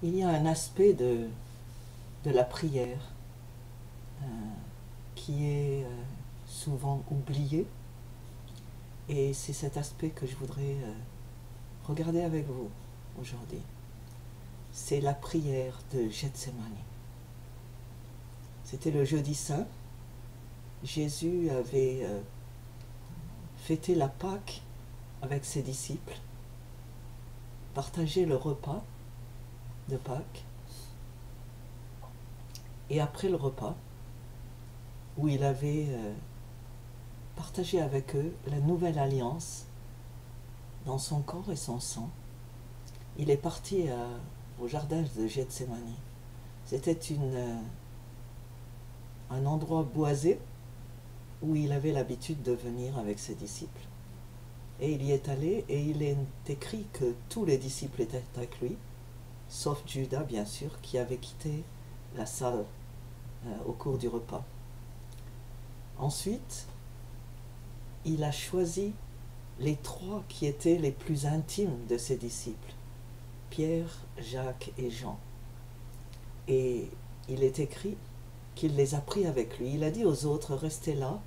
il y a un aspect de la prière euh, qui est souvent oublié, et c'est cet aspect que je voudrais regarder avec vous aujourd'hui. C'est la prière de Gethsémani. C'était le jeudi saint. Jésus avait fêté la Pâque avec ses disciples, partagé le repas de Pâques, et après le repas, où il avait partagé avec eux la nouvelle alliance dans son corps et son sang, il est parti au jardin de Gethsémani. C'était un endroit boisé où il avait l'habitude de venir avec ses disciples. Et il y est allé, et il est écrit que tous les disciples étaient avec lui, sauf Judas, bien sûr, qui avait quitté la salle au cours du repas. Ensuite, il a choisi les trois qui étaient les plus intimes de ses disciples, Pierre, Jacques et Jean. Et il est écrit qu'il les a pris avec lui. Il a dit aux autres, restez là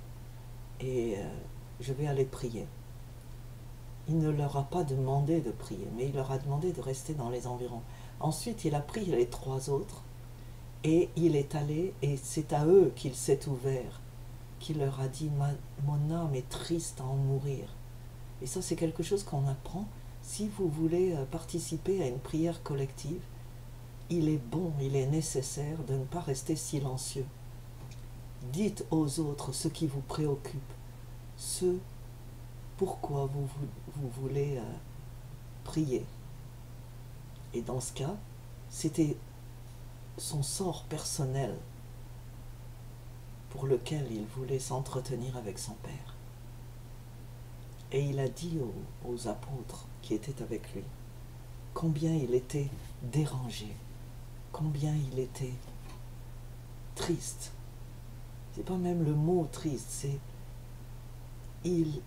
et je vais aller prier. Il ne leur a pas demandé de prier, mais il leur a demandé de rester dans les environs. Ensuite, il a pris les trois autres et il est allé, et c'est à eux qu'il s'est ouvert, qu'il leur a dit, mon âme est triste à en mourir. Et ça, c'est quelque chose qu'on apprend. Si vous voulez participer à une prière collective, il est bon, il est nécessaire de ne pas rester silencieux. Dites aux autres ce qui vous préoccupe, ce pourquoi vous voulez prier. Et dans ce cas, c'était son sort personnel pour lequel il voulait s'entretenir avec son Père. Et il a dit aux apôtres qui étaient avec lui combien il était dérangé, combien il était triste. C'est pas même le mot triste, c'est il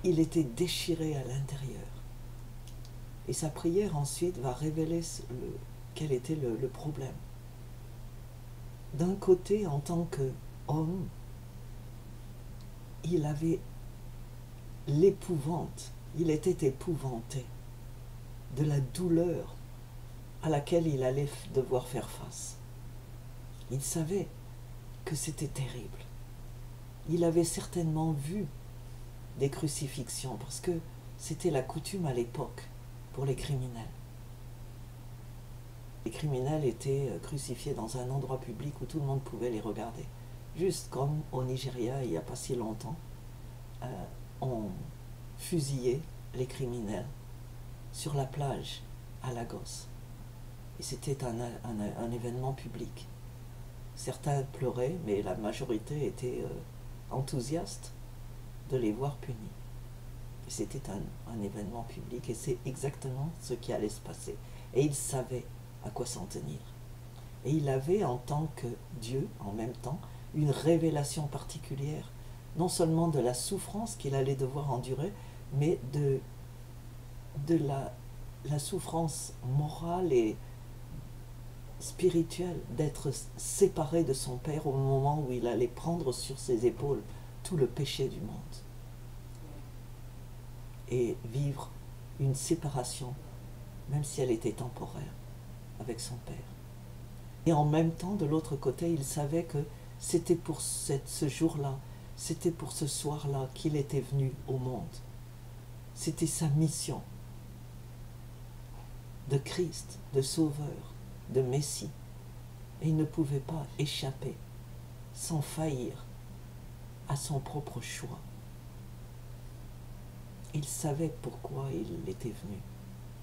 était déchiré à l'intérieur. Et sa prière ensuite va révéler quel était le problème. D'un côté, en tant qu'homme, il avait l'épouvante, il était épouvanté de la douleur à laquelle il allait devoir faire face. Il savait que c'était terrible. Il avait certainement vu des crucifixions, parce que c'était la coutume à l'époque pour les criminels. Les criminels étaient crucifiés dans un endroit public où tout le monde pouvait les regarder. Juste comme au Nigeria, il n'y a pas si longtemps, on fusillait les criminels sur la plage à Lagos. Et c'était un événement public. Certains pleuraient, mais la majorité était enthousiaste de les voir punis. Et c'était un événement public, et c'est exactement ce qui allait se passer. Et il savait à quoi s'en tenir. Et il avait, en tant que Dieu, en même temps, une révélation particulière, non seulement de la souffrance qu'il allait devoir endurer, mais de la souffrance morale et spirituelle d'être séparé de son Père au moment où il allait prendre sur ses épaules tout le péché du monde et vivre une séparation, même si elle était temporaire, avec son Père. Et en même temps, de l'autre côté, il savait que c'était pour ce jour-là, c'était pour ce soir-là qu'il était venu au monde. C'était sa mission de Christ, de Sauveur, de Messie. Et il ne pouvait pas échapper sans faillir à son propre choix. Il savait pourquoi il était venu.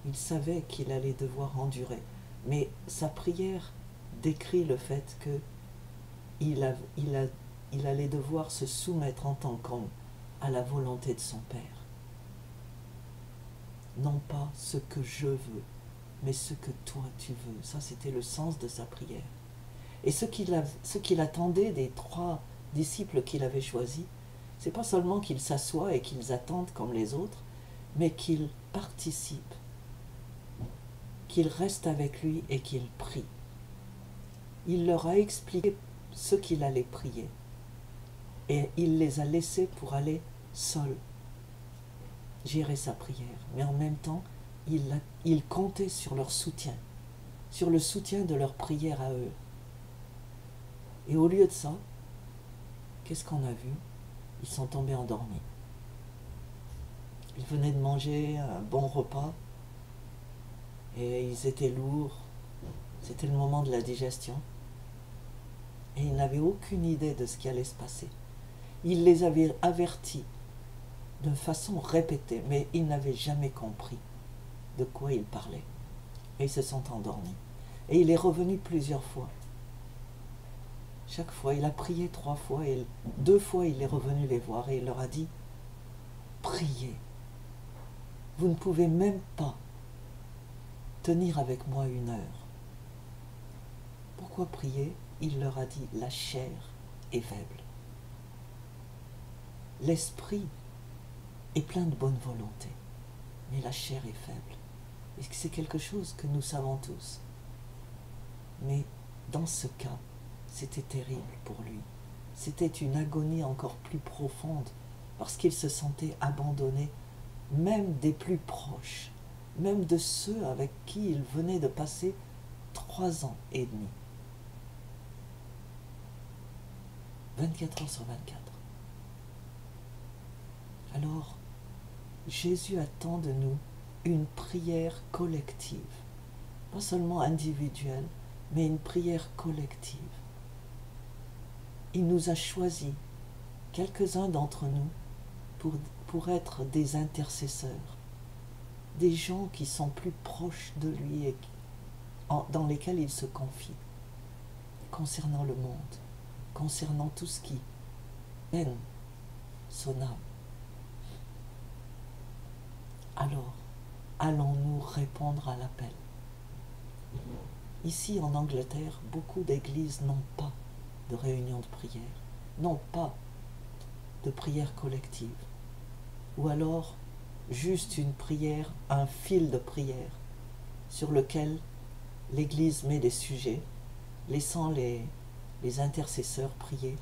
Il savait qu'il allait devoir endurer. Mais sa prière décrit le fait qu'il allait devoir se soumettre en tant qu'homme à la volonté de son Père. Non pas ce que je veux, mais ce que toi tu veux. Ça, c'était le sens de sa prière. Et ce qu'il attendait des trois disciples qu'il avait choisis, c'est pas seulement qu'ils s'assoient et qu'ils attendent comme les autres, mais qu'ils participent qu'ils restent avec lui et qu'ils prient. Il leur a expliqué ce qu'il allait prier et il les a laissés pour aller seuls gérer sa prière. Mais en même temps, il comptait sur leur soutien, sur le soutien de leur prière à eux. Et au lieu de ça, qu'est-ce qu'on a vu? Ils sont tombés endormis. Ils venaient de manger un bon repas et ils étaient lourds. C'était le moment de la digestion. Et ils n'avaient aucune idée de ce qui allait se passer. Il les avait avertis de façon répétée, mais ils n'avaient jamais compris de quoi il parlait. Et ils se sont endormis. Et il est revenu plusieurs fois. Chaque fois, il a prié 3 fois et 2 fois il est revenu les voir et il leur a dit « Priez. Vous ne pouvez même pas tenir avec moi 1 heure. » Pourquoi prier? Il leur a dit « La chair est faible. L'esprit est plein de bonne volonté, mais la chair est faible. » Et c'est quelque chose que nous savons tous. Mais dans ce cas, c'était terrible pour lui. C'était une agonie encore plus profonde parce qu'il se sentait abandonné, même des plus proches, même de ceux avec qui il venait de passer 3 ans et demi. 24 heures sur 24. Alors, Jésus attend de nous une prière collective, pas seulement individuelle, mais une prière collective. Il nous a choisis, quelques-uns d'entre nous, pour être des intercesseurs, des gens qui sont plus proches de lui et dans lesquels il se confie, concernant le monde, concernant tout ce qui peine son âme. Alors, allons-nous répondre à l'appel? Ici, en Angleterre, beaucoup d'églises n'ont pas de réunion de prière, n'ont pas de prière collective, ou alors juste une prière, un fil de prière sur lequel l'Église met des sujets, laissant les intercesseurs prier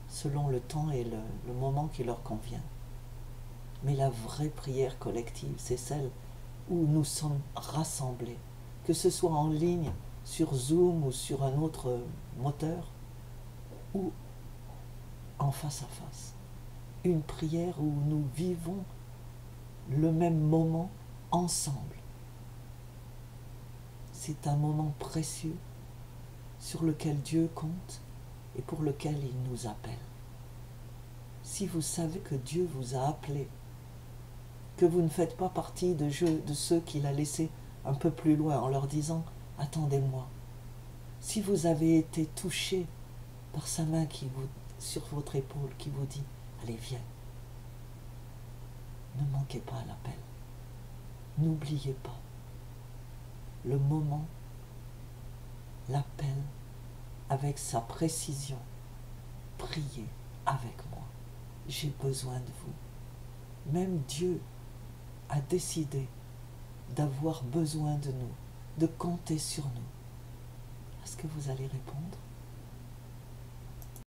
selon le temps et le moment qui leur convient. Mais la vraie prière collective, c'est celle où nous sommes rassemblés, que ce soit en ligne, sur Zoom ou sur un autre moteur, ou en face à face. Une prière où nous vivons le même moment ensemble. C'est un moment précieux sur lequel Dieu compte et pour lequel il nous appelle. Si vous savez que Dieu vous a appelé, que vous ne faites pas partie de ceux qu'il a laissés un peu plus loin en leur disant « Attendez-moi », si vous avez été touché par sa main sur votre épaule qui vous dit « Allez, viens », ne manquez pas à l'appel. N'oubliez pas le moment, l'appel avec sa précision. Priez avec moi. J'ai besoin de vous. Même Dieu a décidé d'avoir besoin de nous, de compter sur nous. Est-ce que vous allez répondre ?